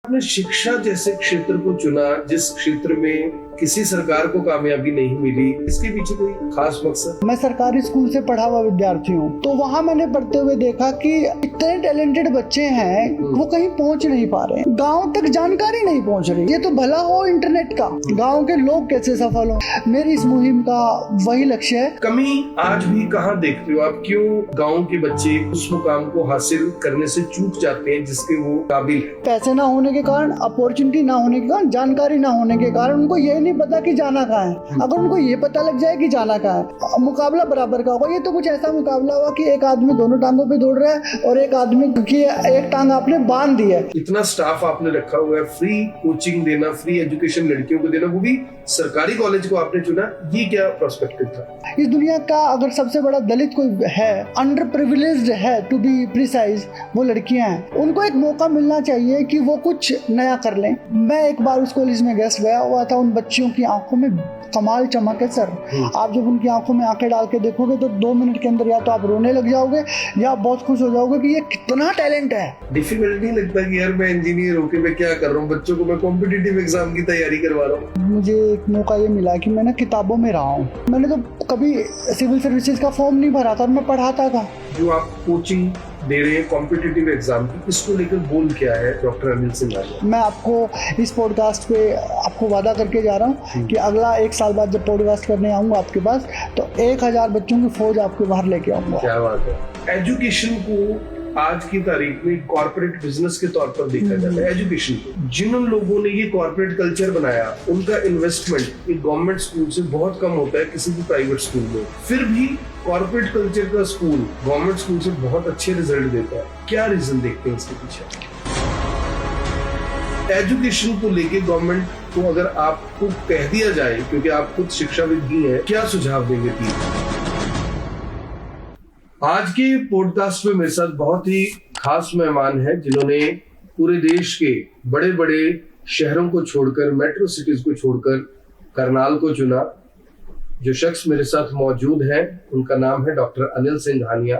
आपने शिक्षा जैसे क्षेत्र को चुना, जिस क्षेत्र में किसी सरकार को कामयाबी नहीं मिली, इसके पीछे कोई खास मकसद? मैं सरकारी स्कूल से पढ़ा हुआ विद्यार्थी हूँ, तो वहाँ मैंने पढ़ते हुए देखा कि इतने टैलेंटेड बच्चे हैं, वो कहीं पहुँच नहीं पा रहे, गांव तक जानकारी नहीं पहुँच रही। ये तो भला हो इंटरनेट का, गांव के लोग कैसे सफल हो। मेरी इस मुहिम का वही लक्ष्य है। कमी आज भी कहाँ देखते हो आप? क्यों गाँव के बच्चे उस मुकाम को हासिल करने से चूक जाते हैं जिसके वो काबिल है? पैसे ना होने के कारण, अपॉर्चुनिटी ना होने के कारण, जानकारी ना होने के कारण उनको ये नहीं पता कि जाना कहाँ है। अगर उनको ये पता लग जाए कि जाना कहाँ है, मुकाबला बराबर का होगा। ये तो कुछ ऐसा मुकाबला हुआ कि एक आदमी दोनों टांगों पे दौड़ रहा है और एक आदमी की एक टांग आपने बांध दी है। इतना स्टाफ आपने रखा हुआ है, फ्री कोचिंग देना, फ्री एजुकेशन लड़कियों को देना, वो भी सरकारी कॉलेज को आपने चुना, ये क्या प्रोस्पेक्टिव था? इस दुनिया का अगर सबसे बड़ा दलित कोई है, अंडर प्रिविलेज्ड है टू बी प्रिसाइज, वो लड़कियां हैं। उनको एक मौका मिलना चाहिए कि वो कुछ नया कर लें। मैं एक बार उस कॉलेज में गेस्ट गया हुआ था, उन बच्चियों की आंखों में कमाल चमक है सर। आप जब उनकी आंखों में आंखें डाल के देखोगे तो 2 मिनट के अंदर या तो आप रोने लग जाओगे या आप बहुत खुश हो जाओगे कि ये कितना टैलेंट है। डिफिकल्ट नहीं लगता कि यार मैं इंजीनियर होके मैं क्या कर रहा हूँ, बच्चों को मैं कॉम्पिटिटिव एग्जाम की तैयारी करवा रहा हूँ? मुझे एक मौका ये मिला कि मैं किताबों में रहा हूँ। मैंने तो कभी सिविल सर्विसेज का फॉर्म नहीं भरा था और मैं पढ़ाता था। जो आप कोचिंग दे रहे हैं कॉम्पिटिटिव एग्जाम की, इसको लेकर गोल क्या है डॉक्टर अनिल सिंह घानिया? मैं आपको इस पॉडकास्ट पे आपको वादा करके जा रहा हूँ कि अगला 1 साल बाद जब पॉडकास्ट करने आऊंगा आपके पास, तो 1000 बच्चों की फौज आपके बाहर लेके आऊंगा। क्या बात है। एजुकेशन को आज की तारीख में कॉर्पोरेट बिजनेस के तौर पर देखा जाता है। एजुकेशन को जिन लोगों ने ये कॉर्पोरेट कल्चर बनाया, उनका इन्वेस्टमेंट एक गवर्नमेंट स्कूल से बहुत कम होता है किसी भी प्राइवेट स्कूल में। फिर भी कॉर्पोरेट कल्चर का स्कूल गवर्नमेंट स्कूल से बहुत अच्छे रिजल्ट देता है। क्या रीजन देखते हैं इसके पीछे? एजुकेशन को लेके गवर्नमेंट को अगर आपको कह दिया जाए, क्योंकि आप खुद शिक्षाविद भी हैं, क्या सुझाव देंगे प्लीज? आज के पॉडकास्ट में मेरे साथ बहुत ही खास मेहमान हैं, जिन्होंने पूरे देश के बड़े बड़े शहरों को छोड़कर, मेट्रो सिटीज को छोड़कर करनाल को चुना। जो शख्स मेरे साथ मौजूद हैं, उनका नाम है डॉक्टर अनिल सिंह घानिया।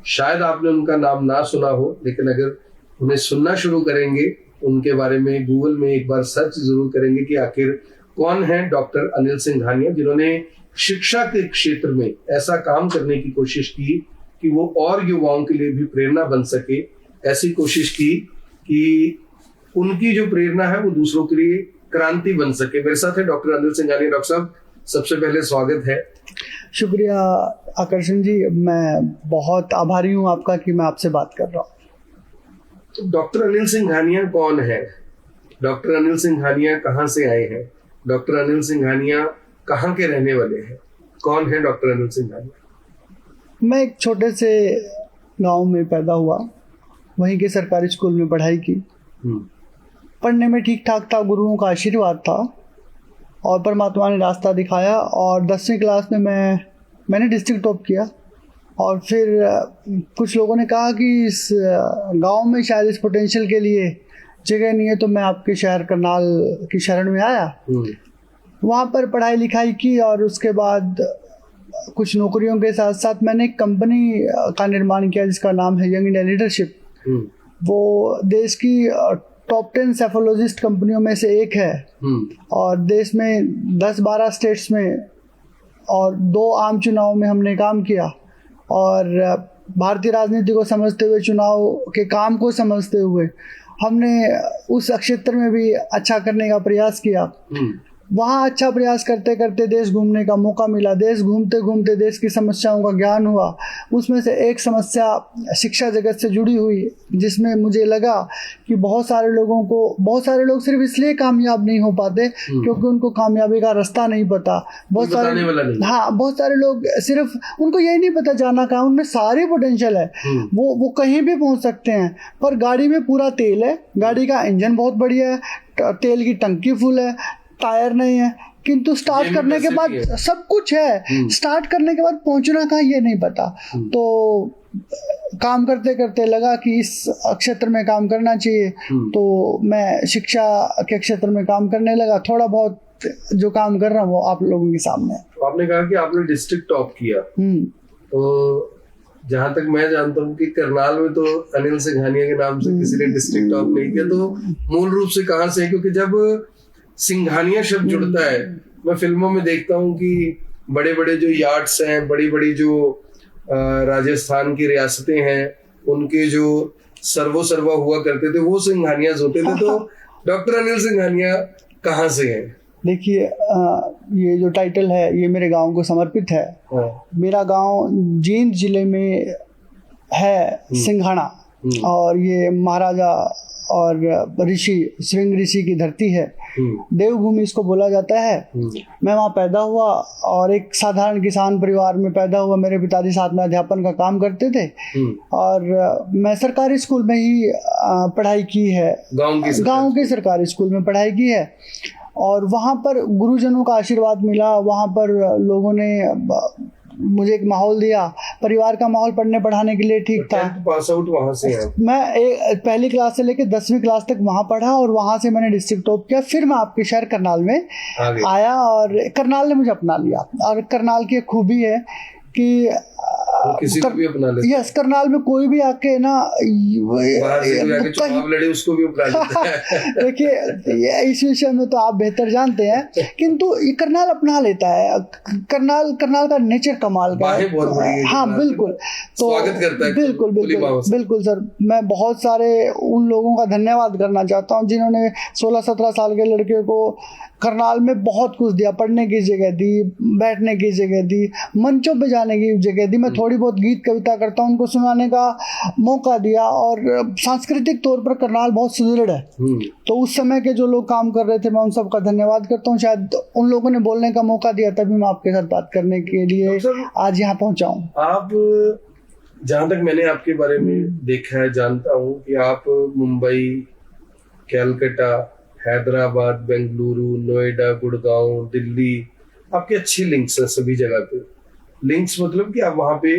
शायद आपने उनका नाम ना सुना हो, लेकिन अगर उन्हें सुनना शुरू करेंगे, उनके बारे में गूगल में एक बार सर्च जरूर करेंगे कि आखिर कौन है डॉक्टर अनिल सिंह घानिया, जिन्होंने शिक्षा के क्षेत्र में ऐसा काम करने की कोशिश की कि वो और युवाओं के लिए भी प्रेरणा बन सके। ऐसी कोशिश की कि उनकी जो प्रेरणा है वो दूसरों के लिए क्रांति बन सके। मेरे साथ है डॉक्टर अनिल सिंह घानिया। डॉक्टर साहब, सबसे पहले स्वागत है। शुक्रिया आकर्षण जी, मैं बहुत आभारी हूँ आपका कि मैं आपसे बात कर रहा हूँ। तो डॉक्टर अनिल सिंह घानिया कौन है? डॉक्टर अनिल सिंह घानिया कहाँ से आए हैं? डॉक्टर अनिल सिंह घानिया कहाँ के रहने वाले हैं? कौन है डॉक्टर अनिल सिंह घानिया? मैं एक छोटे से गांव में पैदा हुआ, वहीं के सरकारी स्कूल में पढ़ाई की। पढ़ने में ठीक ठाक था, गुरुओं का आशीर्वाद था और परमात्मा ने रास्ता दिखाया। और 10वीं क्लास में मैंने डिस्ट्रिक्ट टॉप किया। और फिर कुछ लोगों ने कहा कि इस गांव में शायद इस पोटेंशियल के लिए जगह नहीं है, तो मैं आपके शहर करनाल की शरण में आया। वहाँ पर पढ़ाई लिखाई की और उसके बाद कुछ नौकरियों के साथ साथ मैंने एक कंपनी का निर्माण किया जिसका नाम है यंग इंडिया लीडरशिप। वो देश की टॉप 10 सेफोलॉजिस्ट कंपनियों में से एक है और देश में 10-12 स्टेट्स में और 2 आम चुनाव में हमने काम किया। और भारतीय राजनीति को समझते हुए, चुनाव के काम को समझते हुए हमने उस क्षेत्र में भी अच्छा करने का प्रयास किया। वहाँ अच्छा प्रयास करते करते देश घूमने का मौका मिला। देश घूमते घूमते देश की समस्याओं का ज्ञान हुआ। उसमें से एक समस्या शिक्षा जगत से जुड़ी हुई, जिसमें मुझे लगा कि बहुत सारे लोग सिर्फ इसलिए कामयाब नहीं हो पाते क्योंकि उनको कामयाबी का रास्ता नहीं पता। बहुत सारे लोग सिर्फ उनको यही नहीं पता जाना कहाँ। उनमें सारी पोटेंशियल है, वो कहीं भी पहुँच सकते हैं, पर गाड़ी में पूरा तेल है, गाड़ी का इंजन बहुत बढ़िया है, तेल की टंकी फुल है, टायर नहीं है, किंतु स्टार्ट करने के बाद सब कुछ है। स्टार्ट करने के बाद पहुंचना कहाँ ये नहीं पता। तो काम करते करते लगा कि इस क्षेत्र में काम करना चाहिए, तो मैं शिक्षा के क्षेत्र में काम करने लगा। थोड़ा बहुत जो काम कर रहा हूँ वो आप लोगों के सामने। तो आपने कहा कि आपने डिस्ट्रिक्ट टॉप किया, तो जहां तक मैं जानता हूँ कि करनाल में तो अनिल सिंघानिया के नाम से किसी ने डिस्ट्रिक्ट टॉप नहीं किया, तो मूल रूप से कहाँ से है? क्योंकि जब सिंघानिया शब्द जुड़ता है, मैं फिल्मों में देखता हूँ कि बड़े बड़े जो यार्ड्स हैं, बड़ी बड़ी जो राजस्थान की रियासतें हैं, उनके जो सर्वा हुआ करते थे वो सिंघानियाज होते थे। तो डॉक्टर अनिल सिंघानिया कहाँ से हैं? देखिए, ये जो टाइटल है ये मेरे गांव को समर्पित है। मेरा गांव जींद जिले में है, सिंघाना, और ये महाराजा और ऋषि श्रृंग ऋषि की धरती है, देवभूमि इसको बोला जाता है। मैं वहाँ पैदा हुआ और एक साधारण किसान परिवार में पैदा हुआ। मेरे पिताजी साथ में अध्यापन का काम करते थे और मैं सरकारी स्कूल में ही पढ़ाई की है, गांव के सरकारी स्कूल में पढ़ाई की है। और वहाँ पर गुरुजनों का आशीर्वाद मिला, वहाँ पर लोगों ने मुझे एक माहौल दिया, परिवार का माहौल पढ़ने पढ़ाने के लिए ठीक था। पास आउट वहाँ से है। मैं पहली क्लास से लेकर 10वीं क्लास तक वहाँ पढ़ा और वहाँ से मैंने डिस्ट्रिक्ट टॉप किया। फिर मैं आपके शहर करनाल में आया और करनाल ने मुझे अपना लिया। और करनाल की एक खूबी है कि किसी को भी अपना लेते। यस, करनाल में कोई भी आके ना चुनाव लड़े उसको भी अपना लेता है। देखिए, इस विषय में तो आप बेहतर जानते हैं, किंतु ये करनाल अपना लेता है। करनाल का नेचर कमाल का है। हाँ बिल्कुल, तो स्वागत करता है। बिल्कुल सर, मैं बहुत सारे उन लोगों का धन्यवाद करना चाहता हूँ जिन्होंने 16-17 साल के लड़के को करनाल में बहुत कुछ दिया, पढ़ने की जगह दी, बैठने की जगह दी, मंचों पे जाने की जगह दी। मैं थोड़ी बहुत गीत कविता करता हूँ, उनको सुनाने का मौका दिया। और सांस्कृतिक तौर पर करनाल बहुत सुदृढ़ है। तो उस समय के जो लोग काम कर रहे थे, मैं उन सबका धन्यवाद करता हूँ। शायद उन लोगों ने बोलने का मौका दिया, तभी मैं आपके साथ बात करने के लिए आज यहाँ पहुँचा हूँ। आप, जहाँ तक मैंने आपके बारे में देखा है, जानता हूँ कि आप मुंबई, कैलकाटा, हैदराबाद, बेंगलुरु, नोएडा, गुड़गांव, दिल्ली, आपके अच्छे लिंक्स हैं सभी जगह पे। लिंक्स मतलब कि आप वहाँ पे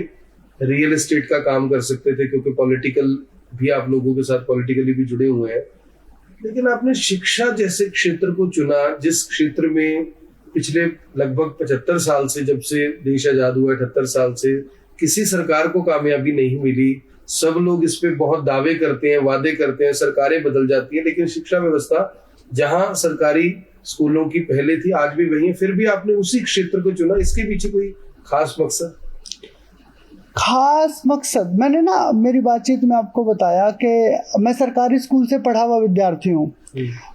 रियल एस्टेट का काम कर सकते थे, क्योंकि पॉलिटिकल भी आप लोगों के साथ पॉलिटिकली भी जुड़े हुए हैं। लेकिन आपने शिक्षा जैसे क्षेत्र को चुना, जिस क्षेत्र में पिछले लगभग 75 साल से, जब से देश आजाद हुआ 78 साल से, किसी सरकार को कामयाबी नहीं मिली। सब लोग इस पे बहुत दावे करते हैं, वादे करते हैं, सरकारें बदल जाती हैं, लेकिन शिक्षा व्यवस्था जहां सरकारी स्कूलों की पहले थी आज भी वही है। फिर भी आपने उसी क्षेत्र को चुना, इसके पीछे कोई खास मकसद? खास मकसद, मैंने ना मेरी बातचीत में आपको बताया कि मैं सरकारी स्कूल से पढ़ा हुआ विद्यार्थी हूँ।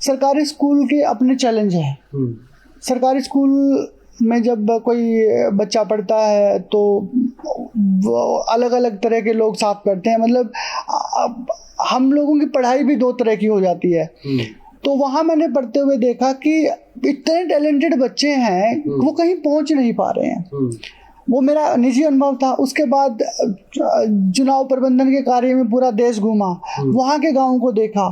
सरकारी स्कूल के अपने चैलेंज हैं। सरकारी स्कूल में जब कोई बच्चा पढ़ता है तो अलग अलग तरह के लोग साथ पढ़ते हैं। मतलब हम लोगों की पढ़ाई भी दो तरह की हो जाती है। तो वहाँ मैंने पढ़ते हुए देखा कि इतने टैलेंटेड बच्चे हैं, वो कहीं पहुँच नहीं पा रहे हैं। वो मेरा निजी अनुभव था। उसके बाद चुनाव प्रबंधन के कार्य में पूरा देश घूमा, वहाँ के गाँव को देखा।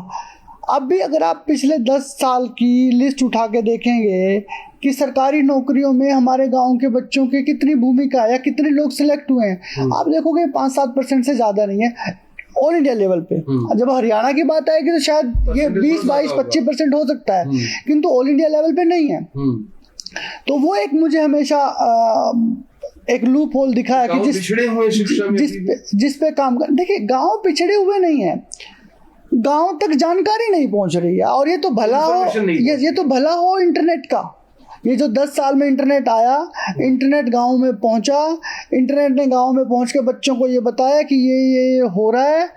अब भी अगर आप पिछले 10 साल की लिस्ट उठा के देखेंगे कि सरकारी नौकरियों में हमारे गांव के बच्चों की कितनी भूमिका है या कितने लोग सिलेक्ट हुए हैं, आप देखोगे 5-7% से ज़्यादा नहीं है ऑल इंडिया लेवल पे। जब हरियाणा की बात आएगी तो शायद ये 20-22-25% हो सकता है, किंतु ऑल इंडिया लेवल पे नहीं है। तो वो एक मुझे हमेशा एक लूप होल दिखा है कि जिस पे काम कर। देखिए, गाँव पिछड़े हुए नहीं है, गांव तक जानकारी नहीं पहुंच रही है। और ये तो भला हो, ये तो भला हो इंटरनेट का। ये जो 10 साल में इंटरनेट आया, इंटरनेट गांव में पहुंचा, इंटरनेट ने गांव में पहुंच के बच्चों को ये बताया कि ये हो रहा है।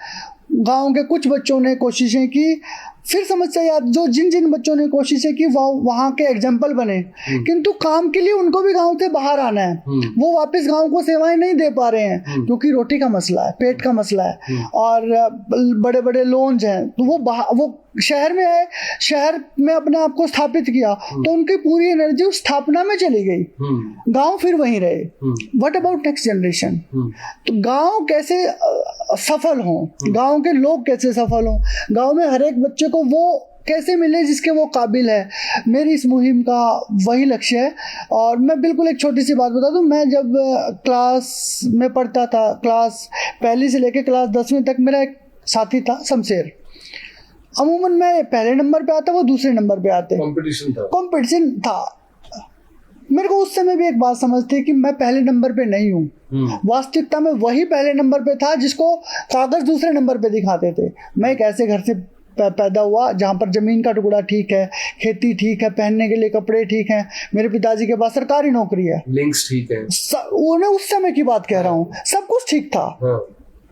गांव के कुछ बच्चों ने कोशिशें की, फिर समस्या याद, जो जिन बच्चों ने कोशिशें की वहाँ के एग्जाम्पल बने, किंतु काम के लिए उनको भी गांव से बाहर आना है। वो वापस गांव को सेवाएं नहीं दे पा रहे हैं, क्योंकि रोटी का मसला है, पेट का मसला है, और बड़े बड़े लोन्स हैं। तो वो शहर में है, शहर में अपने आप को स्थापित किया, तो उनकी पूरी एनर्जी उस स्थापना में चली गई। गांव फिर वहीं रहे। What about next generation? तो गांव कैसे सफल हों, गांव के लोग कैसे सफल हों, गांव में हर एक बच्चे को वो कैसे मिले जिसके वो काबिल है। मेरी इस मुहिम का वही लक्ष्य है। और मैं बिल्कुल एक छोटी सी बात बता दूं, मैं जब क्लास में पढ़ता था, क्लास 1 से लेकर क्लास 10वीं तक, मेरा एक साथी था शमशेर। अमूमन मैं पहले नंबर पे आता, वो दूसरे नंबर पे आते। कंपटीशन था। मेरे को उस समय भी एक बात समझ थी कि मैं पहले नंबर पे नहीं हूँ। वास्तविकता में वही पहले नंबर पे था जिसको कागज दूसरे नंबर पे दिखाते थे। मैं एक ऐसे घर से पैदा हुआ जहाँ पर जमीन का टुकड़ा ठीक है, खेती ठीक है, पहनने के लिए कपड़े ठीक हैं, मेरे पिताजी के पास सरकारी नौकरी है, लिंक्स ठीक है, उन्हें उस समय की बात कह रहा हूँ, सब कुछ ठीक था।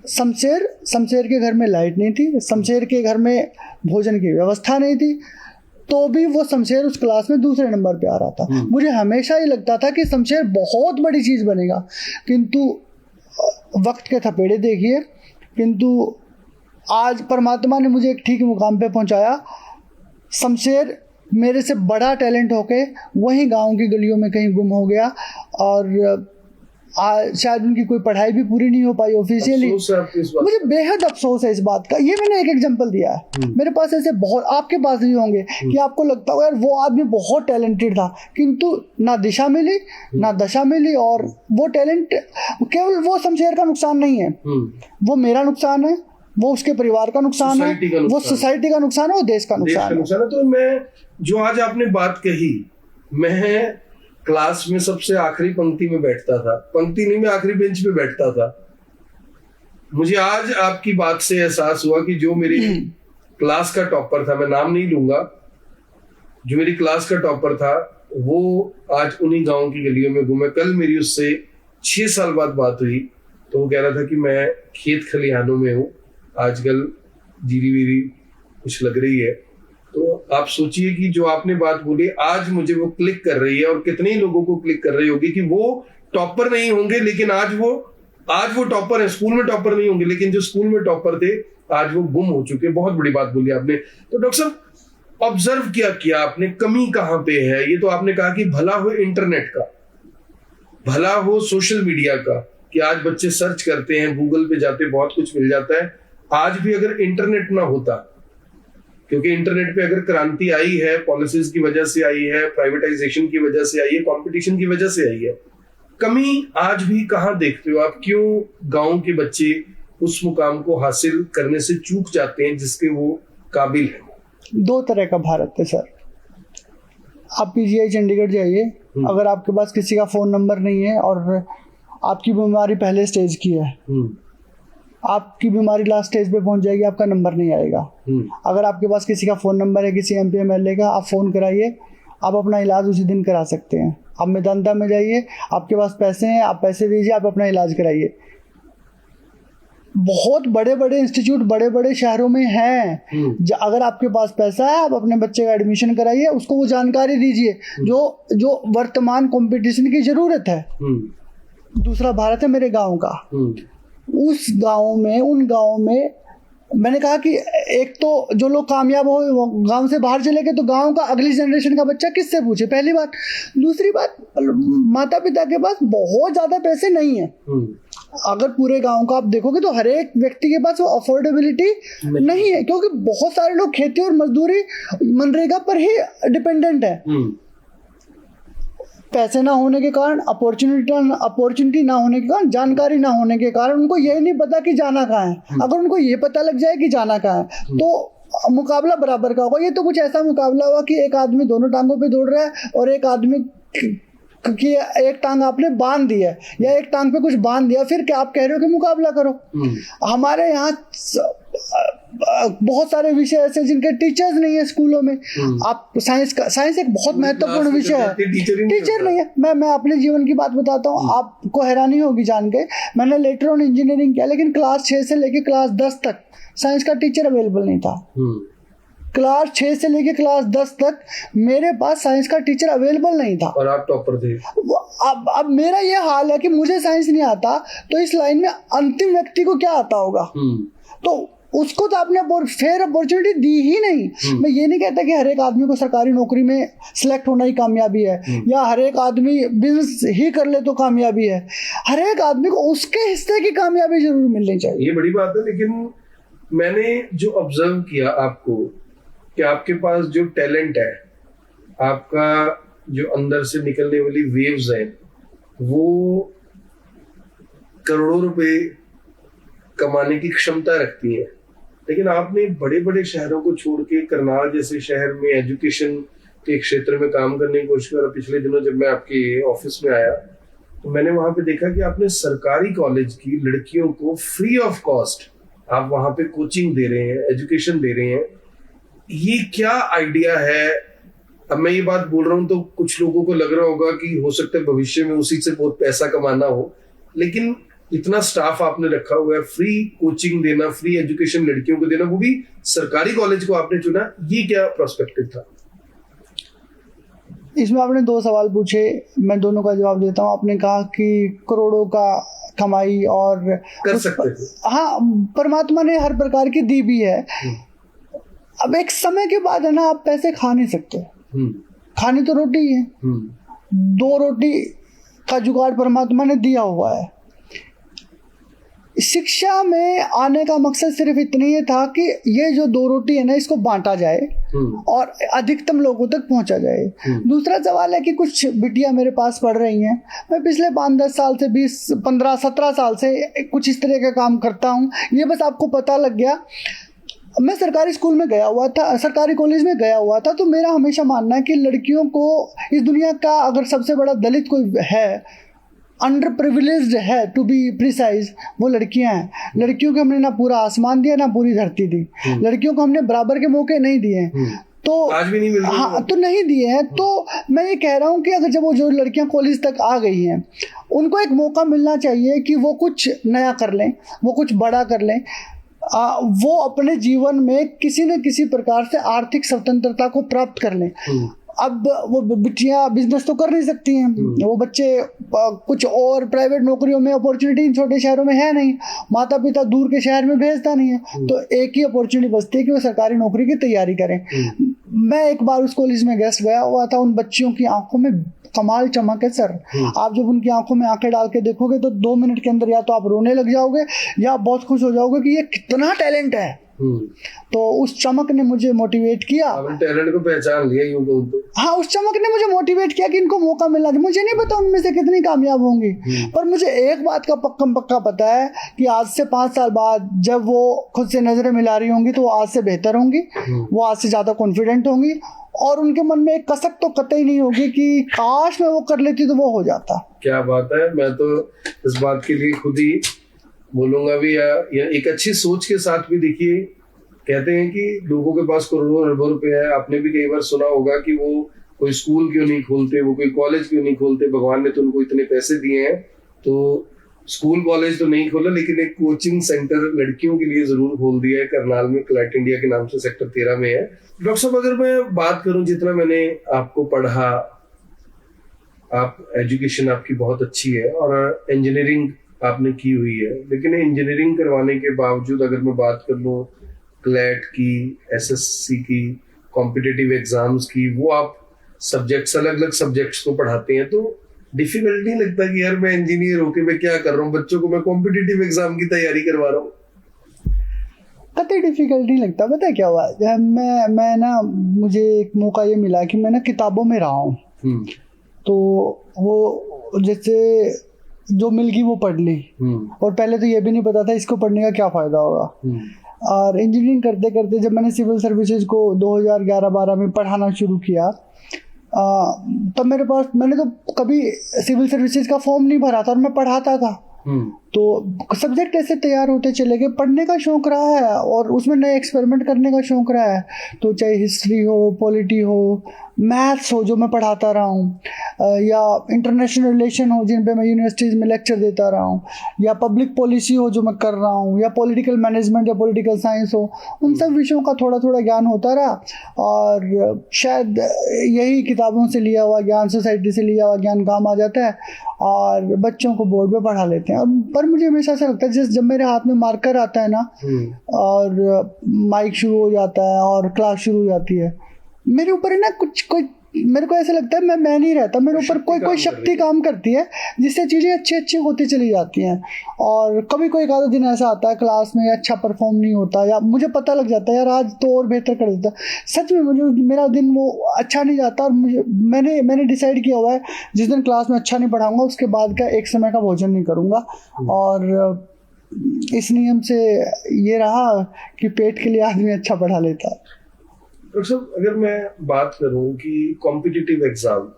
शमशेर के घर में लाइट नहीं थी, शमशेर के घर में भोजन की व्यवस्था नहीं थी, तो भी वो शमशेर उस क्लास में दूसरे नंबर पे आ रहा था। मुझे हमेशा ये लगता था कि शमशेर बहुत बड़ी चीज़ बनेगा, किंतु वक्त के थपेड़े देखिए, किंतु आज परमात्मा ने मुझे एक ठीक मुकाम पे पहुंचाया। शमशेर मेरे से बड़ा टैलेंट होके वहीं गांव की गलियों में कहीं गुम हो गया, और शायद उनकी कोई पढ़ाई भी पूरी नहीं हो पाई ऑफिशियली। मुझे बेहद अफसोस है इस बात का। ये मैंने एक एग्जांपल दिया है, मेरे पास ऐसे बहुत, आपके पास भी होंगे कि आपको लगता हो यार वो आदमी बहुत टैलेंटेड था, किंतु ना दिशा मिली ना दशा मिली, और वो टैलेंट केवल वो शमशेर का नुकसान नहीं है, वो मेरा नुकसान है, वो उसके परिवार का नुकसान है, वो सोसाइटी का नुकसान है, वो देश का नुकसान है। तो मैं जो आज आपने बात कही, मैं क्लास में सबसे आखिरी पंक्ति में बैठता था, पंक्ति नहीं, मैं आखिरी बेंच पे बैठता था। मुझे आज आपकी बात से एहसास हुआ कि जो मेरी क्लास का टॉपर था, मैं नाम नहीं लूंगा, जो मेरी क्लास का टॉपर था वो आज उन्हीं गांव की गलियों में घूमे। कल मेरी उससे 6 साल बाद बात हुई, तो वो कह रहा था कि मैं खेत खलिहानों में हूँ, आजकल जीरी वीरी कुछ लग रही है। तो आप सोचिए कि जो आपने बात बोली आज मुझे वो क्लिक कर रही है, और कितने ही लोगों को क्लिक कर रही होगी कि वो टॉपर नहीं होंगे लेकिन आज वो टॉपर है। स्कूल में टॉपर नहीं होंगे लेकिन जो स्कूल में टॉपर थे आज वो गुम हो चुके। बहुत बड़ी बात बोली आपने। तो डॉक्टर साहब, ऑब्जर्व क्या किया आपने, कमी कहाँ पे है? ये तो आपने कहा कि भला हो इंटरनेट का, भला हो सोशल मीडिया का, कि आज बच्चे सर्च करते हैं, गूगल पे जाते, बहुत कुछ मिल जाता है। आज भी अगर इंटरनेट ना होता, क्योंकि इंटरनेट पे अगर क्रांति आई है, पॉलिसीज की वजह से आई है, प्राइवेटाइजेशन की वजह से आई है, कंपटीशन की वजह से आई है, कमी आज भी कहाँ देखते हो आप? क्यों गांव के बच्चे उस मुकाम को हासिल करने से चूक जाते हैं जिसके वो काबिल है? 2 तरह का भारत है सर। आप पीजीआई चंडीगढ़ जाइए, अगर आपके पास किसी का फोन नंबर नहीं है और आपकी बीमारी पहले स्टेज की है, आपकी बीमारी लास्ट स्टेज पे पहुंच जाएगी, आपका नंबर नहीं आएगा। अगर आपके पास किसी का फोन नंबर है, किसी एमपी एमएलए का, आप फोन कराइए, आप अपना इलाज उसी दिन करा सकते हैं। आप मेदांता में जाइए, आपके पास पैसे हैं, आप पैसे दीजिए, आप अपना इलाज कराइए। बहुत बड़े बड़े इंस्टीट्यूट बड़े बड़े शहरों में हैं। अगर आपके पास पैसा है, आप अपने बच्चे का एडमिशन कराइए, उसको वो जानकारी दीजिए जो वर्तमान कंपटीशन की जरूरत है। दूसरा भारत है मेरे गांव का। उस गांव में, उन गांव में मैंने कहा कि एक तो जो लोग कामयाब हो गांव से बाहर चले गए, तो गांव का अगली जनरेशन का बच्चा किससे पूछे, पहली बात। दूसरी बात, माता पिता के पास बहुत ज्यादा पैसे नहीं है। अगर पूरे गांव का आप देखोगे तो हर एक व्यक्ति के पास वो अफोर्डेबिलिटी नहीं है, क्योंकि बहुत सारे लोग खेती और मजदूरी मनरेगा पर ही डिपेंडेंट है। पैसे ना होने के कारण, अपॉर्चुनिटी ना होने के कारण, जानकारी ना होने के कारण उनको ये नहीं पता कि जाना कहाँ है। अगर उनको ये पता लग जाए कि जाना कहाँ है तो मुकाबला बराबर का होगा। ये तो कुछ ऐसा मुकाबला हुआ कि एक आदमी दोनों टांगों पे दौड़ रहा है और एक आदमी कि एक टांग आपने बांध दी है या एक टांग पे कुछ बांध दिया, फिर क्या आप कह रहे हो कि मुकाबला करो। हमारे यहाँ बहुत सारे विषय ऐसे जिनके टीचर्स नहीं है स्कूलों में। आप साइंस एक बहुत महत्वपूर्ण विषय है, टीचर नहीं है। मैं अपने जीवन की बात बताता हूँ, आपको हैरानी होगी जान के। मैंने लेटर ऑन इंजीनियरिंग किया, लेकिन क्लास 6 से लेकर क्लास 10 तक साइंस का टीचर अवेलेबल नहीं था। क्लास 6 से लेके क्लास 10 तक मेरे पास साइंस का टीचर अवेलेबल नहीं था। और आप टॉपर थे। अब मेरा ये हाल है कि मुझे साइंस नहीं आता, तो इस लाइन में अंतिम व्यक्ति को क्या आता होगा? तो उसको तो आपने फेयर अपॉर्चुनिटी दी ही नहीं। मैं ये नहीं कहता कि हर एक आदमी को सरकारी नौकरी में सिलेक्ट होना ही कामयाबी है, या हर एक आदमी बिजनेस ही कर ले तो कामयाबी है। हर एक आदमी को उसके हिस्से की कामयाबी जरूर मिलनी चाहिए। ये बड़ी बात है। लेकिन मैंने जो ऑब्जर्व किया आपको, कि आपके पास जो टैलेंट है, आपका जो अंदर से निकलने वाली वेव्स हैं, वो करोड़ों रुपए कमाने की क्षमता रखती है। लेकिन आपने बड़े बड़े शहरों को छोड़ के करनाल जैसे शहर में एजुकेशन के क्षेत्र में काम करने की कोशिश कर रहा। पिछले दिनों जब मैं आपके ऑफिस में आया तो मैंने वहां पे देखा कि आपने सरकारी कॉलेज की लड़कियों को फ्री ऑफ कॉस्ट आप वहां पे कोचिंग दे रहे हैं, एजुकेशन दे रहे हैं। ये क्या आइडिया है? अब मैं ये बात बोल रहा हूँ तो कुछ लोगों को लग रहा होगा कि हो सकता है भविष्य में उसी से बहुत पैसा कमाना हो, लेकिन इतना स्टाफ आपने रखा हुआ है, फ्री कोचिंग देना, फ्री एजुकेशन लड़कियों को देना, वो भी सरकारी कॉलेज को आपने चुना, ये क्या प्रोस्पेक्टिव था? इसमें आपने दो सवाल पूछे, मैं दोनों का जवाब देता हूँ। आपने कहा कि करोड़ों का कमाई और कर सकते थे। हाँ, परमात्मा ने हर प्रकार की दी भी है। अब एक समय के बाद है ना, आप पैसे खा नहीं सकते। खानी तो रोटी है, 2 रोटी का जुगाड़ परमात्मा ने दिया हुआ है। शिक्षा में आने का मकसद सिर्फ इतना ही था कि ये जो 2 रोटी है ना, इसको बांटा जाए और अधिकतम लोगों तक पहुंचा जाए। दूसरा सवाल है कि कुछ बिटियां मेरे पास पढ़ रही हैं। मैं पिछले 5-10 साल से 20, 15, 17 साल से कुछ इस तरह का काम करता हूं। ये बस आपको पता लग गया। मैं सरकारी स्कूल में गया हुआ था, सरकारी कॉलेज में गया हुआ था, तो मेरा हमेशा मानना है कि लड़कियों को इस दुनिया का अगर सबसे बड़ा दलित कोई है, अंडर प्रिविलेज्ड है टू बी प्रिसाइज, वो लड़कियां हैं। लड़कियों को हमने ना पूरा आसमान दिया ना पूरी धरती दी। लड़कियों को हमने बराबर के मौके नहीं दिए, तो आज भी नहीं मिल रही। हाँ, तो नहीं दिए हैं। तो मैं ये कह रहा हूँ कि अगर जब वो जो लड़कियां कॉलेज तक आ गई हैं, उनको एक मौका मिलना चाहिए कि वो कुछ नया कर लें, वो कुछ बड़ा कर लें। वो अपने जीवन में किसी न किसी प्रकार से आर्थिक स्वतंत्रता को प्राप्त कर लें। अब वो बिटियां बिजनेस तो कर नहीं सकती हैं, वो बच्चे कुछ और प्राइवेट नौकरियों में अपॉर्चुनिटी इन छोटे शहरों में है नहीं, माता पिता दूर के शहर में भेजता नहीं है, तो एक ही अपॉर्चुनिटी बचती है कि वो सरकारी नौकरी की तैयारी करें। मैं एक बार उस कॉलेज में गेस्ट गया हुआ था। उन बच्चियों की आंखों में कमाल चमक है सर। आप जब उनकी आंखों में आंखें डाल के देखोगे तो 2 मिनट के अंदर या तो आप रोने लग जाओगे या आप बहुत खुश हो जाओगे कि ये कितना टैलेंट है। तो उस चमक ने मुझे मोटिवेट किया। आपने टैलेंट को पहचान लिया यूं कहूं तो। हाँ, उस चमक ने मुझे मोटिवेट किया कि इनको मौका मिलना चाहिए। मुझे नहीं पता उनमें से कितनी कामयाब होंगी, पर मुझे एक बात का पक्का पता है कि आज से 5 साल बाद जब वो खुद से नजरें मिला रही होंगी तो वो आज से बेहतर होंगी, वो आज से ज्यादा कॉन्फिडेंट होंगी, और उनके मन में एक कसक तो कतई नहीं होगी कि काश मैं वो कर लेती तो वो हो जाता। क्या बात है। मैं तो इस बात के लिए खुद ही बोलूंगा भी, या एक अच्छी सोच के साथ भी। देखिए, कहते हैं कि लोगों के पास करोड़ों अरबों रुपए है। आपने भी कई बार सुना होगा कि वो कोई स्कूल क्यों नहीं खोलते, वो कोई कॉलेज क्यों नहीं खोलते। भगवान ने तो उनको इतने पैसे दिए हैं, तो स्कूल कॉलेज तो नहीं खोला, लेकिन एक कोचिंग सेंटर लड़कियों के लिए जरूर खोल दिया है करनाल में, क्लाइट इंडिया के नाम से, सेक्टर 13 में है। डॉक्टर साहब, अगर मैं बात करूं, जितना मैंने आपको पढ़ा, आप एजुकेशन आपकी बहुत अच्छी है और इंजीनियरिंग आपने की हुई है, लेकिन इंजीनियरिंग करवाने के बावजूद अगर मैं बात कर लूं क्लैट की, एसएससी की, कॉम्पिटिटिव एग्जाम्स की, वो आप सब्जेक्ट्स, अलग अलग सब्जेक्ट्स को पढ़ाते हैं, तो डिफिकल्ट नहीं लगता कि यार मैं इंजीनियर होके मैं क्या कर रहा हूँ, बच्चों को मैं कॉम्पिटिटिव एग्जाम की तैयारी करवा रहा हूँ? कतई डिफिकल्ट नहीं लगता। पता है क्या हुआ, मैं ना, मुझे एक मौका ये मिला कि मैं ना किताबों में रहा हूँ, तो वो जैसे जो मिल गई वो पढ़ ली, और पहले तो ये भी नहीं पता था इसको पढ़ने का क्या फायदा होगा। और इंजीनियरिंग करते करते जब मैंने सिविल सर्विसेज को 2011-12 में पढ़ाना शुरू किया, तब मैंने तो कभी सिविल सर्विसेज का फॉर्म नहीं भरा था और मैं पढ़ाता था। तो सब्जेक्ट ऐसे तैयार होते चले गए, पढ़ने का शौक रहा है और उसमें नए एक्सपेरिमेंट करने का शौक रहा है। तो चाहे हिस्ट्री हो, पॉलिटी हो, मैथ्स हो जो मैं पढ़ाता रहा हूँ, या इंटरनेशनल रिलेशन हो जिन पे मैं यूनिवर्सिटीज़ में लेक्चर देता रहा हूँ, या पब्लिक पॉलिसी हो जो मैं कर रहा हूँ, या पॉलिटिकल मैनेजमेंट या पॉलिटिकल साइंस हो, उन सब विषयों का थोड़ा थोड़ा ज्ञान होता रहा। और शायद यही किताबों से लिया हुआ ज्ञान, सोसाइटी से लिया हुआ ज्ञान काम आ जाता है और बच्चों को बोर्ड पे पढ़ा लेते हैं। पर मुझे हमेशा ऐसा लगता है जब मेरे हाथ में मार्कर आता है ना और माइक शुरू हो जाता है और क्लास शुरू हो जाती है, मेरे ऊपर है ना कोई मेरे को ऐसा लगता है मैं नहीं रहता, मेरे ऊपर कोई शक्ति काम करती है जिससे चीज़ें अच्छी होती चली जाती हैं। और कभी कोई एक आधा दिन ऐसा आता है क्लास में अच्छा परफॉर्म नहीं होता, या मुझे पता लग जाता है यार आज तो और बेहतर कर देता। सच में मुझे मेरा दिन वो अच्छा नहीं जाता, और मैंने डिसाइड किया हुआ है जिस दिन क्लास में अच्छा नहीं पढ़ाऊँगा उसके बाद का एक समय का भोजन नहीं करूँगा। और इस नियम से ये रहा कि पेट के लिए आदमी अच्छा पढ़ा लेता है। डॉक्टर साहब, अगर मैं बात करूं कि कॉम्पिटिटिव एग्जाम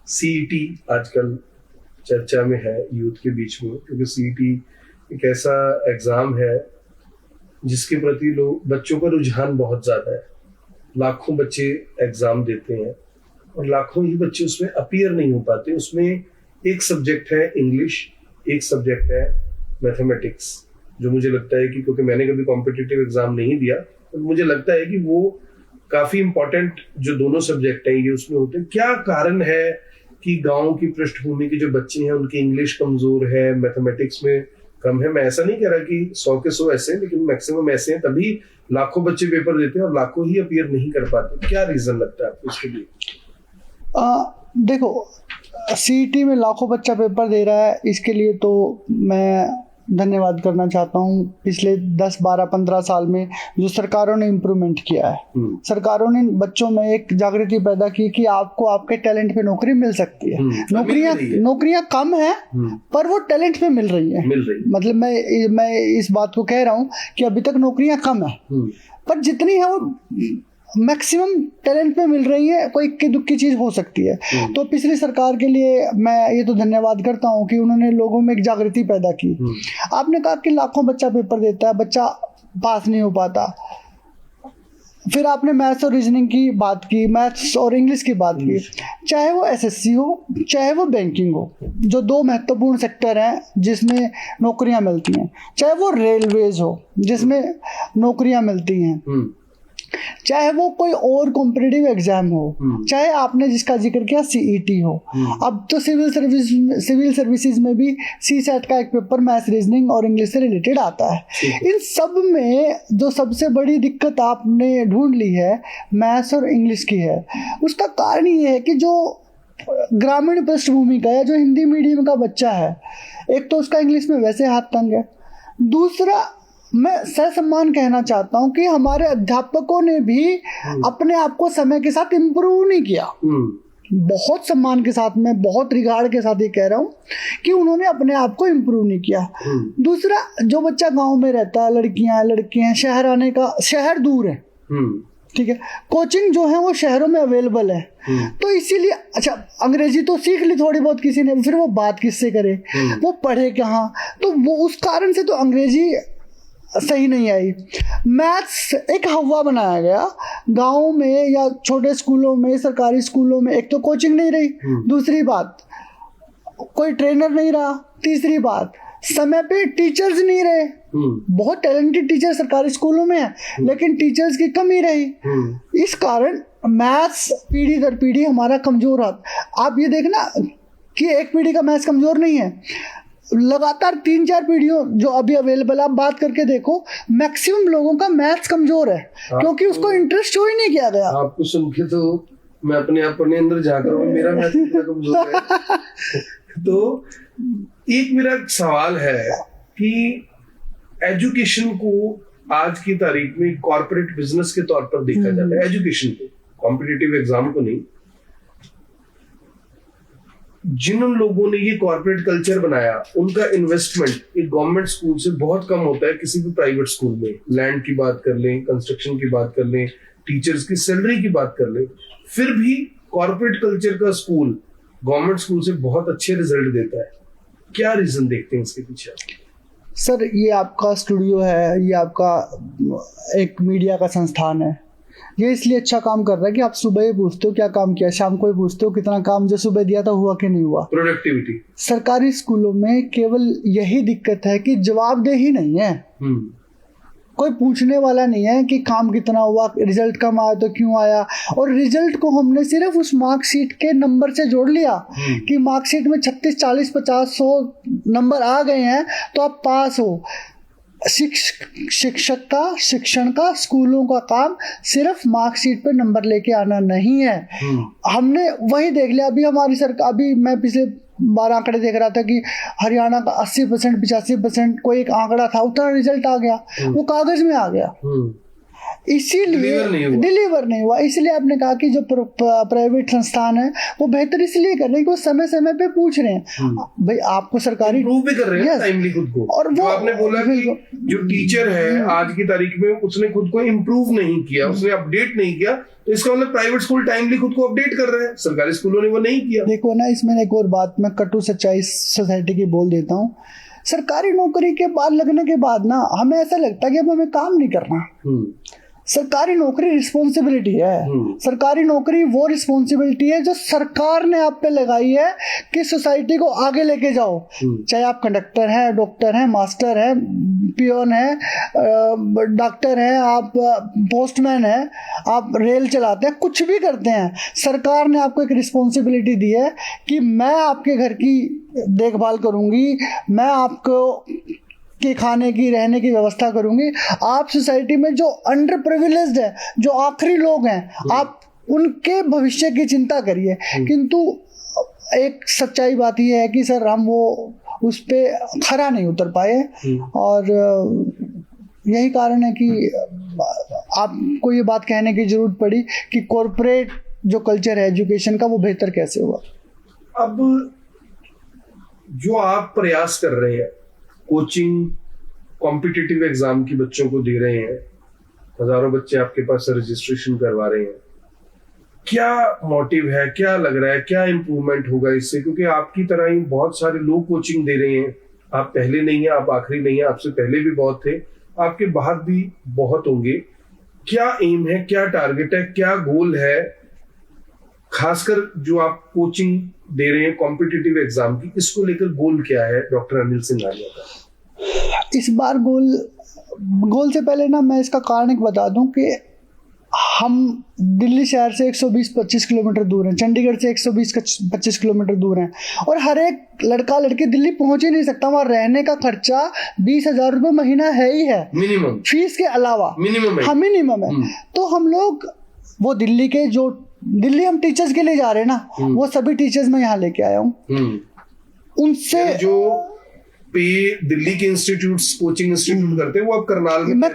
सीईटी आजकल चर्चा में है यूथ के बीच में, क्योंकि सीईटी एक ऐसा एग्जाम है जिसके प्रति लोग बच्चों का रुझान बहुत ज्यादा है। लाखों बच्चे एग्जाम देते हैं और लाखों ही बच्चे उसमें अपीयर नहीं हो पाते। उसमें एक सब्जेक्ट है इंग्लिश, एक सब्जेक्ट है मैथमेटिक्स, जो मुझे लगता है कि क्योंकि मैंने कभी कॉम्पिटिटिव एग्जाम नहीं दिया तो मुझे लगता है कि वो काफी इंपॉर्टेंट जो दोनों सब्जेक्ट हैं ये उसमें होते हैं। क्या कारण है कि गांव की पृष्ठभूमि के जो बच्चे हैं उनकी इंग्लिश कमजोर है, मैथमेटिक्स में कम है? मैं ऐसा नहीं कह रहा कि 100 के 100 ऐसे हैं, लेकिन मैक्सिमम ऐसे हैं, तभी लाखों बच्चे पेपर देते हैं और लाखों ही अपीयर नहीं कर पाते। क्या रीजन लगता है आपको इसके लिए? देखो, सीईटी में लाखों बच्चा पेपर दे रहा है, इसके लिए तो मैं धन्यवाद करना चाहता हूँ। पिछले 10, 12, 15 साल में जो सरकारों ने इम्प्रूवमेंट किया है, सरकारों ने बच्चों में एक जागृति पैदा की कि आपको आपके टैलेंट पे नौकरी मिल सकती है। नौकरियां कम है पर वो टैलेंट पे मिल रही है। मतलब मैं इस बात को कह रहा हूँ कि अभी तक नौकरियां कम है पर जितनी है वो मैक्सिमम टैलेंट पे मिल रही है। कोई इक्की दुक्की चीज हो सकती है। तो पिछली सरकार के लिए मैं ये तो धन्यवाद करता हूँ कि उन्होंने लोगों में एक जागृति पैदा की। आपने कहा कि लाखों बच्चा पेपर देता है, बच्चा पास नहीं हो पाता। फिर आपने मैथ्स और रीजनिंग की बात की, मैथ्स और इंग्लिश की बात की। चाहे वो एसएससी हो, चाहे वो बैंकिंग हो, जो दो महत्वपूर्ण सेक्टर हैं जिसमें नौकरियां मिलती हैं, चाहे वो रेलवेज हो जिसमें नौकरियां मिलती हैं, चाहे वो कोई और कॉम्पिटिटिव एग्जाम हो, चाहे आपने जिसका जिक्र किया सीईटी हो, अब तो सिविल सर्विसेज में भी सीसेट का एक पेपर मैथ्स, रीजनिंग और इंग्लिश से रिलेटेड आता है। इन सब में जो सबसे बड़ी दिक्कत आपने ढूंढ ली है मैथ्स और इंग्लिश की है। उसका कारण ये है कि जो ग्रामीण पृष्ठभूमि का या जो हिंदी मीडियम का बच्चा है, एक तो उसका इंग्लिश में वैसे हाथ तंग है, दूसरा मैं ससम्मान कहना चाहता हूं कि हमारे अध्यापकों ने भी अपने आप को समय के साथ इम्प्रूव नहीं किया। बहुत सम्मान के साथ, मैं बहुत रिगार्ड के साथ ये कह रहा हूं कि उन्होंने अपने आप को इम्प्रूव नहीं किया। दूसरा, जो बच्चा गांव में रहता है, लड़कियां लड़के हैं, शहर आने का, शहर दूर है, ठीक है, कोचिंग जो है वो शहरों में अवेलेबल है, तो इसीलिए अच्छा अंग्रेजी तो सीख ली थोड़ी बहुत किसी ने, फिर वो बात किससे करे, वो पढ़े कहाँ, तो वो उस कारण से तो अंग्रेजी सही नहीं आई। मैथ्स एक हवा बनाया गया गाँव में या छोटे स्कूलों में, सरकारी स्कूलों में। एक तो कोचिंग नहीं रही, दूसरी बात कोई ट्रेनर नहीं रहा, तीसरी बात समय पे टीचर्स नहीं रहे। बहुत टैलेंटेड टीचर सरकारी स्कूलों में है लेकिन टीचर्स की कमी रही। इस कारण मैथ्स पीढ़ी दर पीढ़ी हमारा कमजोर रहा। आप ये देखना कि एक पीढ़ी का मैथ्स कमजोर नहीं है, लगातार 3-4 पीढ़ियों जो अभी अवेलेबल, आप बात करके देखो, मैक्सिमम लोगों का मैथ्स कमजोर है क्योंकि उसको इंटरेस्ट शो ही नहीं किया गया। आपको सुन के तो मैं अपने आप अपने अंदर झांक रहा हूँ, मेरा मैथ्स कितना कमजोर है। तो एक मेरा सवाल है कि एजुकेशन को आज की तारीख में कॉर्पोरेट बिजनेस के तौर पर देखा जाता है, एजुकेशन को, कॉम्पिटिटिव एग्जाम को नहीं। जिन लोगों ने ये कॉर्पोरेट कल्चर बनाया उनका इन्वेस्टमेंट एक गवर्नमेंट स्कूल से बहुत कम होता है किसी भी प्राइवेट स्कूल में। लैंड की बात कर लें, कंस्ट्रक्शन की बात कर लें, टीचर्स की सैलरी की बात कर लें, फिर भी कॉर्पोरेट कल्चर का स्कूल गवर्नमेंट स्कूल से बहुत अच्छे रिजल्ट देता है। क्या रीजन देखते हैं इसके पीछे? सर, ये आपका स्टूडियो है, ये आपका एक मीडिया का संस्थान है, ये इसलिए अच्छा काम कर रहा है कि आप सुबह ही पूछते हो क्या काम किया, शाम को ही पूछते हो कितना काम जो सुबह दिया था हुआ कि नहीं हुआ। प्रोडक्टिविटी। सरकारी स्कूलों में केवल यही दिक्कत है कि जवाबदेही नहीं है। कोई पूछने वाला नहीं है कि काम कितना हुआ, रिजल्ट कम आया तो क्यों आया, और रिजल्ट को हमने सिर्फ उस मार्कशीट के नंबर से जोड़ लिया कि मार्कशीट में 36, 40, 50, 100 नंबर आ गए हैं तो आप पास हो। शिक्षक का, शिक्षण का, स्कूलों का काम सिर्फ मार्कशीट पे नंबर लेके आना नहीं है। हमने वही देख लिया। अभी हमारी सरकार, अभी मैं पिछले 12 आंकड़े देख रहा था कि हरियाणा का 80%, 85% कोई एक आंकड़ा था, उतना रिजल्ट आ गया, वो कागज में आ गया। इसीलिए डिलीवर नहीं हुआ। इसलिए आपने कहा कि जो प्राइवेट संस्थान है वो बेहतर इसलिए कर रहे हैं कि वो समय समय पे पूछ रहे हैं। भाई आपको सरकारी इम्प्रूव भी कर रहे हैं टाइमली खुद को। और वो आपने बोला कि जो टीचर है आज की तारीख में उसने खुद को इम्प्रूव नहीं किया, उसने अपडेट नहीं किया, तो इसका मतलब प्राइवेट स्कूल टाइमली खुद को अपडेट कर रहे हैं, सरकारी स्कूलों ने वो नहीं किया। देखो ना, इसमें एक और बात मैं कटु सच्चाई सोसाइटी की बोल देता हूँ। सरकारी नौकरी के बाद लगने के बाद ना हमें ऐसा लगता है कि अब हमें काम नहीं करना। सरकारी नौकरी रिस्पॉन्सिबिलिटी है। सरकारी नौकरी वो रिस्पॉन्सिबिलिटी है जो सरकार ने आप पे लगाई है कि सोसाइटी को आगे लेके जाओ। चाहे आप कंडक्टर हैं, डॉक्टर हैं, मास्टर हैं, पियोन है, डॉक्टर हैं, आप पोस्टमैन हैं, आप रेल चलाते हैं, कुछ भी करते हैं, सरकार ने आपको एक रिस्पॉन्सिबिलिटी दी है कि मैं आपके घर की देखभाल करूंगी, मैं आपको के खाने की रहने की व्यवस्था करूंगी। आप सोसाइटी में जो अंडर प्रिविलेज्ड है, जो आखिरी लोग हैं, आप उनके भविष्य की चिंता करिए। किंतु एक सच्चाई बात यह है कि सर हम वो उस पे खरा नहीं उतर पाए और यही कारण है कि आपको ये बात कहने की जरूरत पड़ी कि कॉर्पोरेट जो कल्चर है एजुकेशन का वो बेहतर कैसे हुआ। अब जो आप प्रयास कर रहे हैं, कोचिंग कॉम्पिटिटिव एग्जाम की बच्चों को दे रहे हैं, हजारों बच्चे आपके पास रजिस्ट्रेशन करवा रहे हैं, क्या मोटिव है, क्या लग रहा है, क्या इंप्रूवमेंट होगा इससे? क्योंकि आपकी तरह ही बहुत सारे लोग कोचिंग दे रहे हैं, आप पहले नहीं है, आप आखिरी नहीं है, आपसे पहले भी बहुत थे, आपके बाद भी बहुत होंगे। क्या एम है, क्या टारगेट है, क्या गोल है, खासकर जो आप कोचिंग दे रहे हैं कॉम्पिटिटिव एग्जाम की, इसको लेकर गोल क्या है डॉक्टर अनिल सिंघानिया का? इस बार गोल से पहले ना मैं इसका कारण एक बता दूं कि हम दिल्ली शहर से 120-25 किलोमीटर दूर हैं, चंडीगढ़ से 120-25 किलोमीटर दूर हैं, और हर एक लड़का लड़की दिल्ली पहुंच ही नहीं सकता। वहाँ रहने का खर्चा 20,000 रुपये महीना है ही है, मिनिमम फीस के अलावा मिनिमम है। तो हम लोग वो दिल्ली हम टीचर्स के लिए जा रहे हैं ना, वो सभी टीचर्स मैं यहाँ लेके आया हूँ। उनसे जो पे दिल्ली के इंस्टीट्यूट्स कोचिंग इंस्टीट्यूट करते हैं वो आप करनाल में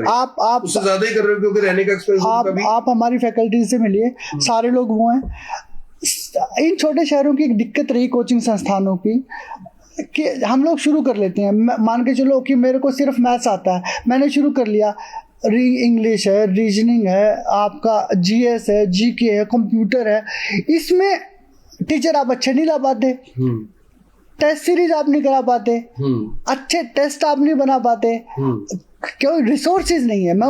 आप उससे ज्यादा ही कर रहे हो क्योंकि रहने का एक्सपेंस आप हमारी फैकल्टी से मिलिए, सारे लोग वो हैं। इन छोटे शहरों की एक दिक्कत रही कोचिंग संस्थानों की कि हम लोग शुरू कर लेते हैं, मान के चलो कि मेरे को सिर्फ मैथ्स आता है, मैंने शुरू कर लिया, इंग्लिश है, रीजनिंग है, आपका जीएस है, जीके है, कंप्यूटर है, इसमें टीचर आप अच्छे नहीं ला पाते, टेस्ट सीरीज आप नहीं करा पाते, अच्छे टेस्ट आप नहीं बना पाते, क्यों? रिसोर्सेज नहीं है। मैं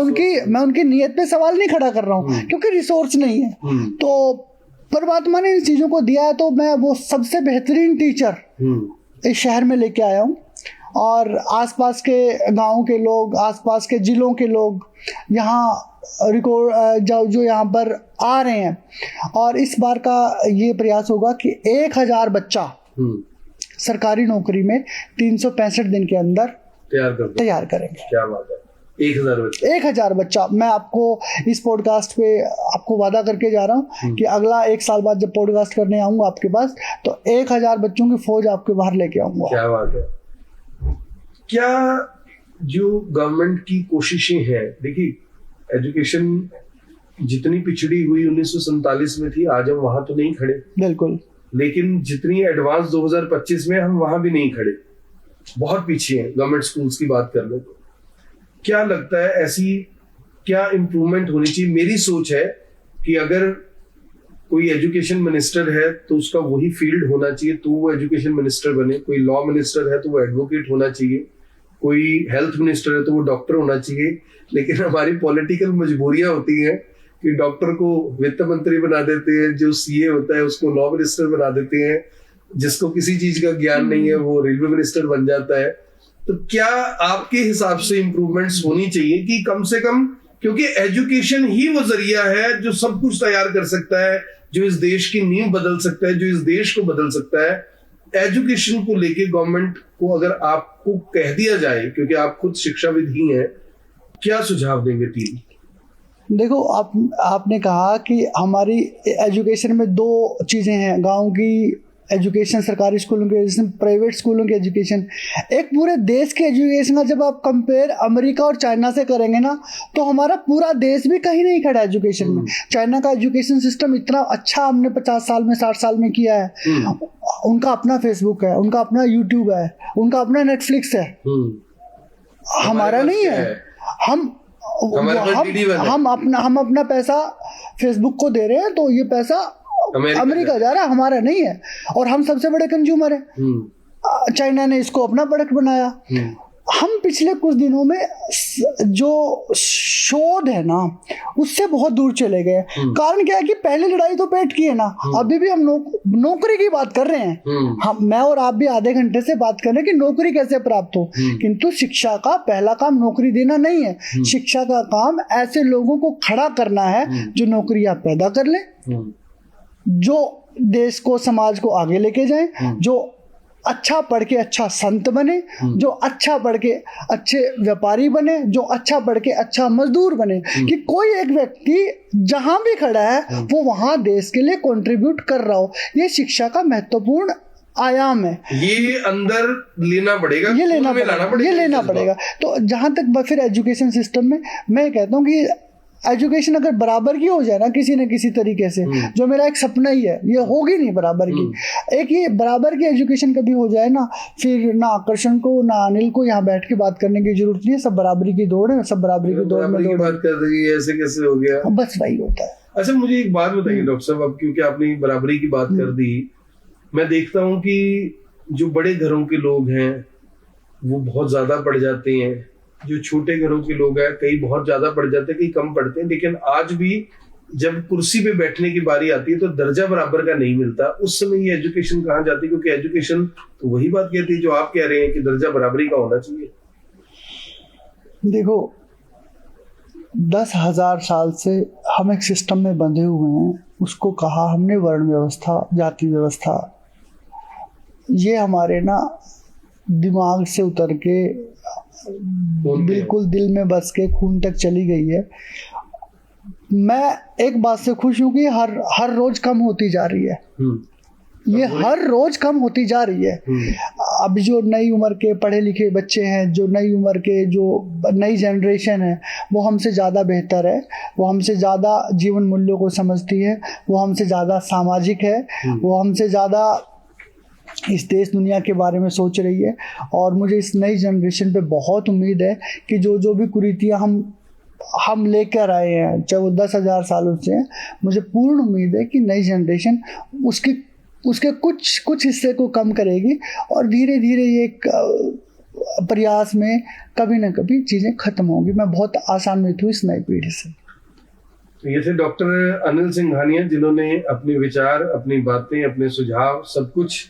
उनकी नीयत पे सवाल नहीं खड़ा कर रहा हूँ, क्योंकि रिसोर्स नहीं है। तो परमात्मा ने इन चीजों को दिया है, तो मैं वो सबसे बेहतरीन टीचर इस शहर में लेके आया हूँ, और आसपास के गाँव के लोग, आसपास के जिलों के लोग यहाँ रिकॉर्ड जो यहाँ पर आ रहे हैं, और इस बार का ये प्रयास होगा कि 1000 बच्चा सरकारी नौकरी में 365 दिन के अंदर तैयार करेंगे। क्या बात है, 1000 बच्चा। मैं आपको इस पॉडकास्ट पे आपको वादा करके जा रहा हूँ कि अगला 1 साल बाद जब पॉडकास्ट करने आऊंगा आपके पास, तो 1000 बच्चों की फौज आपके बाहर लेके आऊंगा। क्या बात है। क्या जो गवर्नमेंट की कोशिशें हैं, देखिए एजुकेशन जितनी पिछड़ी हुई 1947 में थी, आज हम वहां तो नहीं खड़े, बिल्कुल, लेकिन जितनी एडवांस 2025 में हम वहां भी नहीं खड़े, बहुत पीछे हैं। गवर्नमेंट स्कूल्स की बात कर लो तो क्या लगता है, ऐसी क्या इम्प्रूवमेंट होनी चाहिए? मेरी सोच है कि अगर कोई एजुकेशन मिनिस्टर है तो उसका वही फील्ड होना चाहिए, तो वो एजुकेशन मिनिस्टर बने। कोई लॉ मिनिस्टर है तो वो एडवोकेट होना चाहिए, कोई हेल्थ मिनिस्टर है तो वो डॉक्टर होना चाहिए। लेकिन हमारी पॉलिटिकल मजबूरियां होती हैं कि डॉक्टर को वित्त मंत्री बना देते हैं, जो सीए होता है उसको लॉ मिनिस्टर बना देते हैं, जिसको किसी चीज का ज्ञान नहीं है वो रेलवे मिनिस्टर बन जाता है। तो क्या आपके हिसाब से इम्प्रूवमेंट्स होनी चाहिए कि कम से कम, क्योंकि एजुकेशन ही वो जरिया है जो सब कुछ तैयार कर सकता है, जो इस देश की नींव बदल सकता है, जो इस देश को बदल सकता है। एजुकेशन को लेके गवर्नमेंट को अगर आपको कह दिया जाए, क्योंकि आप खुद शिक्षाविद ही हैं, क्या सुझाव देंगे? 3 देखो, आपने कहा कि हमारी एजुकेशन में 2 चीजें हैं, गांव की एजुकेशन, सरकारी स्कूलों की एजुकेशन, प्राइवेट स्कूलों की एजुकेशन, एक पूरे देश की एजुकेशन का जब आप कंपेयर अमेरिका और चाइना से करेंगे ना, तो हमारा पूरा देश भी कहीं नहीं खड़ा एजुकेशन में। चाइना का एजुकेशन सिस्टम इतना अच्छा हमने 50 साल में 60 साल में किया है। उनका अपना फेसबुक है, उनका अपना यूट्यूब है, उनका अपना नेटफ्लिक्स है, हमारा नहीं है। हम अपना पैसा फेसबुक को दे रहे हैं, तो ये पैसा अमेरिका जा रहा है, हमारा नहीं है। और हम सबसे बड़े कंज्यूमर हैं। चाइना ने इसको अपना प्रोडक्ट बनाया। हम पिछले कुछ दिनों में जो शोध है ना, उससे बहुत दूर चले गए। कारण क्या है कि पहले लड़ाई तो पेट की है ना, अभी भी हम नौकरी की बात कर रहे हैं। मैं और आप भी आधे घंटे से बात कर रहे हैं कि नौकरी कैसे प्राप्त हो, किंतु शिक्षा का पहला काम नौकरी देना नहीं है। शिक्षा का काम ऐसे लोगों को खड़ा करना है जो नौकरियां पैदा कर लें, जो देश को, समाज को आगे लेके जाएं, जो अच्छा पढ़ के अच्छा संत बने, जो अच्छा पढ़ के अच्छे व्यापारी बने, जो अच्छा पढ़ के अच्छा मजदूर बने, कि कोई एक व्यक्ति जहां भी खड़ा है वो वहां देश के लिए कंट्रीब्यूट कर रहा हो। ये शिक्षा का महत्वपूर्ण आयाम है। ये अंदर लेना पड़ेगा, ये लेना पड़ेगा। तो जहां तक फिर एजुकेशन सिस्टम में मैं कहता हूँ कि एजुकेशन अगर बराबर की हो जाए ना किसी न किसी तरीके से, जो मेरा एक सपना ही है, ये होगी नहीं बराबर की। एक ये बराबर की एजुकेशन कभी हो जाए ना, फिर ना आकर्षण को ना अनिल को यहाँ बैठ के बात करने की जरूरत नहीं है। सब बराबरी की दौड़ है, सब बराबरी की दौड़ में बात कर रही है। ऐसे कैसे हो गया? बस वही होता है। अच्छा, मुझे एक बात बताइए डॉक्टर साहब, अब क्योंकि आपने बराबरी की बात कर दी, मैं देखता हूँ कि जो बड़े घरों के लोग हैं वो बहुत ज्यादा पढ़ जाते हैं, जो छोटे घरों के लोग हैं कई बहुत ज्यादा पढ़ जाते हैं, कई कम पढ़ते हैं। लेकिन आज भी जब कुर्सी पे बैठने की बारी आती है तो दर्जा बराबर का नहीं मिलता। उस समय ये एजुकेशन कहाँ जाती है? क्योंकि एजुकेशन तो वही बात कहती है जो आप कह रहे हैं कि दर्जा बराबरी का होना चाहिए। देखो, 10,000 साल से हम एक सिस्टम में बंधे हुए हैं। उसको कहा हमने वर्ण व्यवस्था, जाति व्यवस्था। ये हमारे ना दिमाग से उतर के बिल्कुल दिल में बस के खून तक चली गई है। मैं एक बात से खुश हूं कि हर रोज कम होती जा रही है। ये हर रोज कम होती जा रही है। अब जो नई उम्र के पढ़े लिखे बच्चे हैं, जो नई उम्र के जो नई जनरेशन है, वो हमसे ज़्यादा बेहतर है, वो हमसे ज़्यादा जीवन मूल्यों को समझती है, वो हमसे ज़्यादा सामाजिक है, वो हमसे ज़्यादा इस देश दुनिया के बारे में सोच रही है। और मुझे इस नई जनरेशन पे बहुत उम्मीद है कि जो भी कुरीतियाँ हम लेकर आए हैं, चाहे वो 10,000 सालों से हैं, मुझे पूर्ण उम्मीद है कि नई जनरेशन उसके कुछ हिस्से को कम करेगी और धीरे धीरे ये प्रयास में कभी ना कभी चीज़ें खत्म होंगी। मैं बहुत आशान्वित हूँ इस नई पीढ़ी से। ये थे डॉक्टर अनिल सिंघानिया, जिन्होंने अपने विचार, अपनी बातें, अपने सुझाव सब कुछ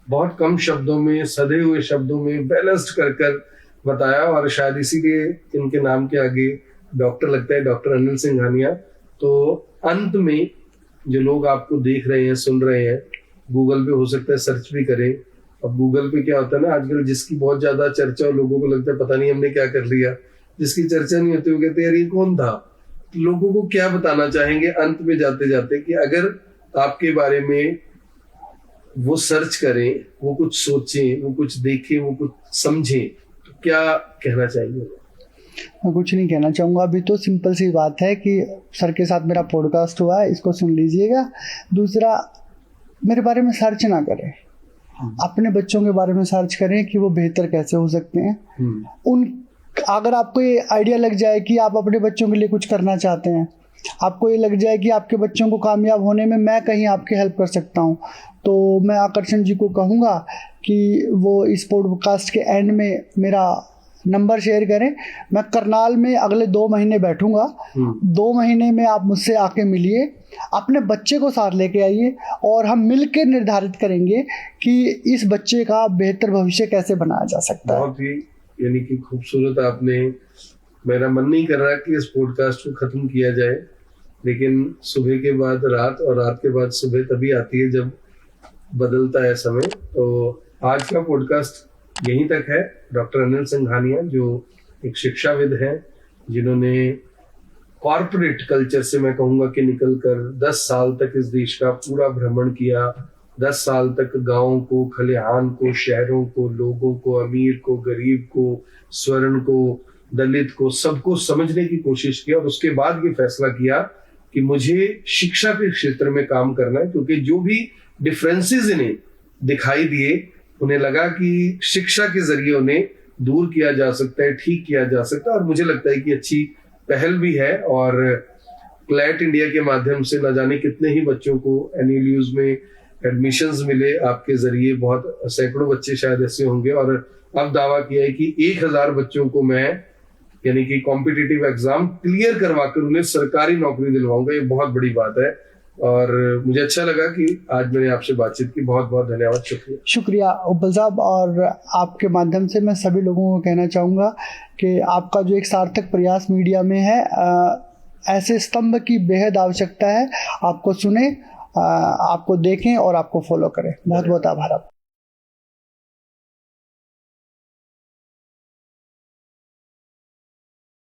बहुत कम शब्दों में, सधे हुए शब्दों में बैलेंस्ड कर बताया। और शायद इसीलिए इनके नाम के आगे डॉक्टर लगता है, डॉक्टर अनिल सिंघानिया। तो अंत में जो लोग आपको देख रहे हैं, सुन रहे हैं, गूगल पे हो सकता है सर्च भी करें। अब गूगल पे क्या होता है ना, आजकल जिसकी बहुत ज्यादा चर्चा और लोगों को लगता है पता नहीं हमने क्या कर लिया, जिसकी चर्चा नहीं होती वो कहते यार ये कौन था। लोगों को क्या बताना चाहेंगे अंत में जाते जाते कि अगर आपके बारे में वो सर्च करें, वो कुछ सोचें, वो कुछ देखें, वो कुछ समझें, तो क्या कहना चाहिए? मैं कुछ नहीं कहना चाहूँगा। अभी तो सिंपल सी बात है कि सर के साथ मेरा पॉडकास्ट हुआ है, इसको सुन लीजिएगा। दूसरा, मेरे बारे में सर्च ना करें, अपने बच्चों के बारे में सर्च करें कि वो बेहतर कैसे हो सकते हैं। अगर आपको ये आइडिया लग जाए कि आप अपने बच्चों के लिए कुछ करना चाहते हैं, आपको ये लग जाए कि आपके बच्चों को कामयाब होने में मैं कहीं आपकी हेल्प कर सकता हूँ, तो मैं आकर्षण जी को कहूँगा कि वो इस पॉडकास्ट के एंड में मेरा नंबर शेयर करें। मैं करनाल में अगले 2 महीने बैठूंगा। 2 महीने में आप मुझसे आके मिलिए, अपने बच्चे को साथ लेके आइए और हम मिलकर निर्धारित करेंगे कि इस बच्चे का बेहतर भविष्य कैसे बनाया जा सकता है। बहुत ही यानी कि खूबसूरत आपने, मेरा मन नहीं कर रहा कि इस पॉडकास्ट को खत्म किया जाए, लेकिन सुबह के बाद रात और रात के बाद सुबह तभी आती है जब बदलता है समय। तो आज का पॉडकास्ट यहीं तक है। डॉक्टर अनिल सिंघानिया जो एक शिक्षाविद हैं, जिन्होंने कॉर्पोरेट कल्चर से मैं कहूँगा कि निकलकर 10 साल तक इस देश का पूरा भ्रमण किया, 10 साल तक गांवों को, खलिहान को, शहरों को, लोगों को, अमीर को, गरीब को, स्वर्ण को, दलित को, सबको समझने की कोशिश की और उसके बाद ये फैसला किया कि मुझे शिक्षा के क्षेत्र में काम करना है, क्योंकि जो भी डिफरेंसेस इन्हें दिखाई दिए, उन्हें लगा कि शिक्षा के जरिए उन्हें दूर किया जा सकता है, ठीक किया जा सकता है। और मुझे लगता है कि अच्छी पहल भी है और क्लैट इंडिया के माध्यम से न जाने कितने ही बच्चों को NLUs में एडमिशंस मिले आपके जरिए, बहुत सैकड़ों बच्चे शायद ऐसे होंगे। और अब दावा किया है कि 1000 बच्चों को मैं यानी कि कॉम्पिटिटिव एग्जाम क्लियर करवाकर उन्हें सरकारी नौकरी दिलवाऊंगा। ये बहुत बड़ी बात है और मुझे अच्छा लगा कि आज मैंने आपसे बातचीत की। बहुत बहुत धन्यवाद, शुक्रिया। शुक्रिया उपल साहब। और आपके माध्यम से मैं सभी लोगों को कहना चाहूँगा कि आपका जो एक सार्थक प्रयास मीडिया में है, ऐसे स्तंभ की बेहद आवश्यकता है। आपको सुने, आपको देखें और आपको फॉलो करें। बहुत बहुत आभार।